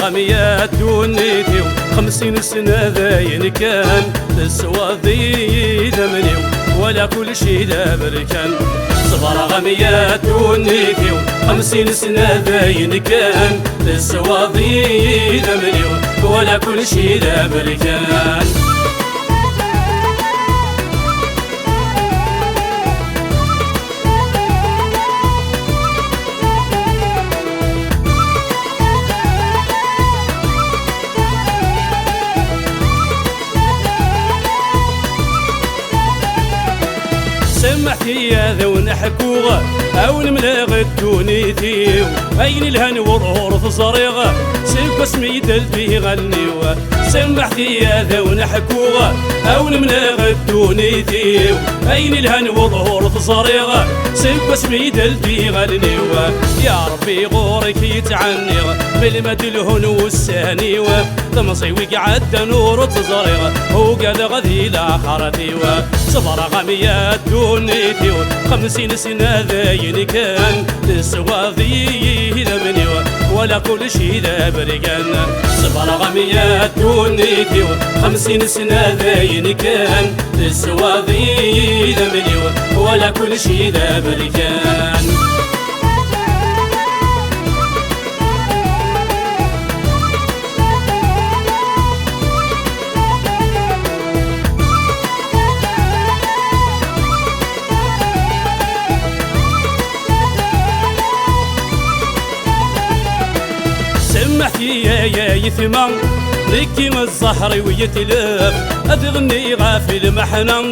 غمية دونيتي 50 سنة ذاين كان السواذي ثمني ولا كل شي لا بركان صبر غمية دونيتي 50 سنة ذاين كان السواذي ثمني ولا كل شي لا بركان سمحتي يا ذو نحكوغ او نملاغ الدونيتي اين الهن والعور في صريغه سيف اسمي دلبي غنيوه سمحتي يا ذو نحكوغ او نملاغ الدونيتي اين الهن والعور في صريغه سيف اسمي دلبي غنيوه يا ربي غورك يتعني بالمد الهن والسانيوه ضمصي وقعد نور تصريغه وقال غذي لاخرتيوه صبر غمية دونيتي 50 سنة ذاين كان السواذي ذمني ولا كل شي ذا برقان صبر غمية دونيتي 50 سنة ذاين كان السواذي ذمني ولا كل شي ذا برقان سمحتي يا يثمان ذكي من الزهر ويتلف أتغني غافل محنا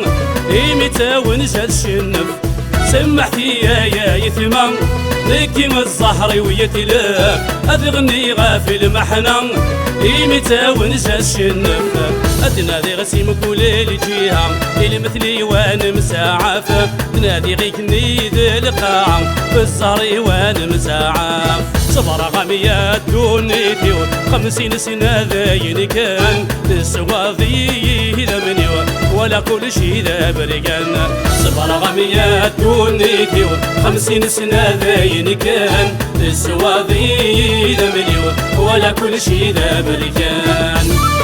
إيمتا ونسى الشنف سمحتي يا يثمان ذكي من الزهر ويتلف أتغني غافل محنا إيمتا ونسى الشنف أتنادي غسيم كل الجهة اللي مثلي وانا مساعف تنادي غيكني ذي القاع في الزهر وانا مساعف صبر غمية دونيتي 50 سنة ذاين كان السواذي ذمني ولا كل شي ذا برقان صبر غمية دونيتي 50 سنة ذاين كان السواذي ذمني ولا كل شي ذا برقان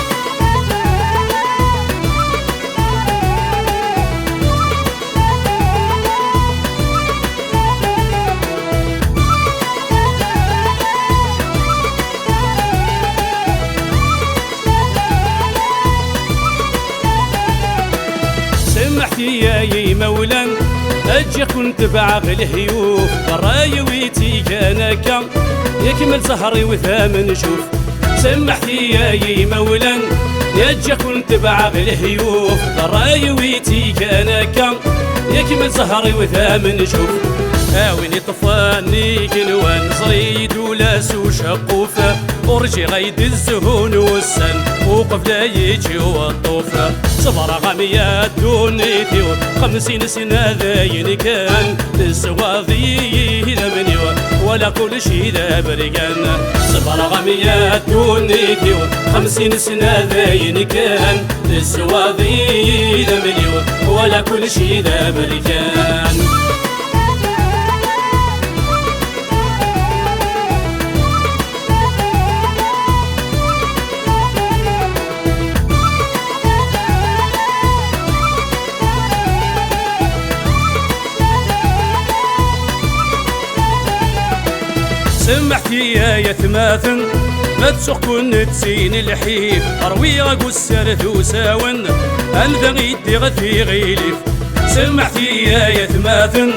سمحتي يا مولا أجي كنت بعغ الهيوف براي ويتي كانك يكمل سهري وثامن شوف سمحتي يا مولا أجي كنت بعغ الهيوف براي ويتي كانك يكمل سهري وثامن شوف هاويني طفاني كنوان صريد ولا سو شقوفه ورجي غيد الزهون والسن وقف لا يجي والطوفه صبر غمية دونيتي 50 سنة ذاين كان السواذي ذمني ولا كل شي ذا برقان صبر غمية دونيتي 50 سنة ذاين كان السواذي ذمني ولا كل شي ذا برقان سمحتي يا ثماثن ما تسوق كن تسين الحيف اروي غوس ثو ساون انذغي غثي غيلف سمحتي يا ثماثن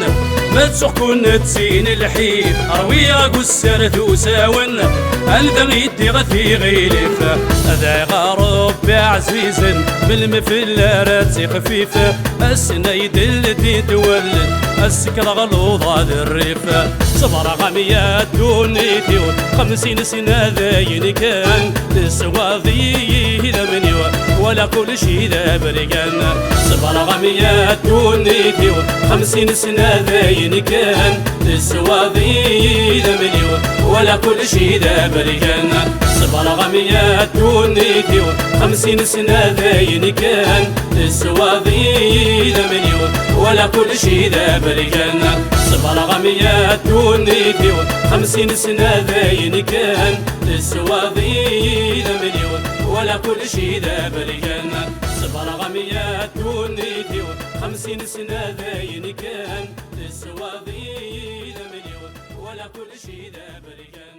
ما تسوق كن تسين الحيف اروي غوس ثو ساون انذغي غثي غيلف هذا غرب عزيز بالمفلات خفيفه السنيد اللي تولد السكر غلوظة الريفة صبر غمية دونيتي 50 سنة ذاين كان السواذي ذمني ولا كل شي ذا برقان صبر غمية دونيتي 50 سنة ذاين كان السواذي ذمني ولا كل شي ذا برقان صبر غمية دونيتي 50 سنة ذاين كان السواذي ذمني ولا كل شي ذا برقان صبر غمية دونيتي 50 سنة ذاين كان السواضي ذا مليون ولا كل شي ذا بركان صبر غميات دونيتي 50 سنة ذاين كان السواضي ذا مليون ولا كل شي ذا بركان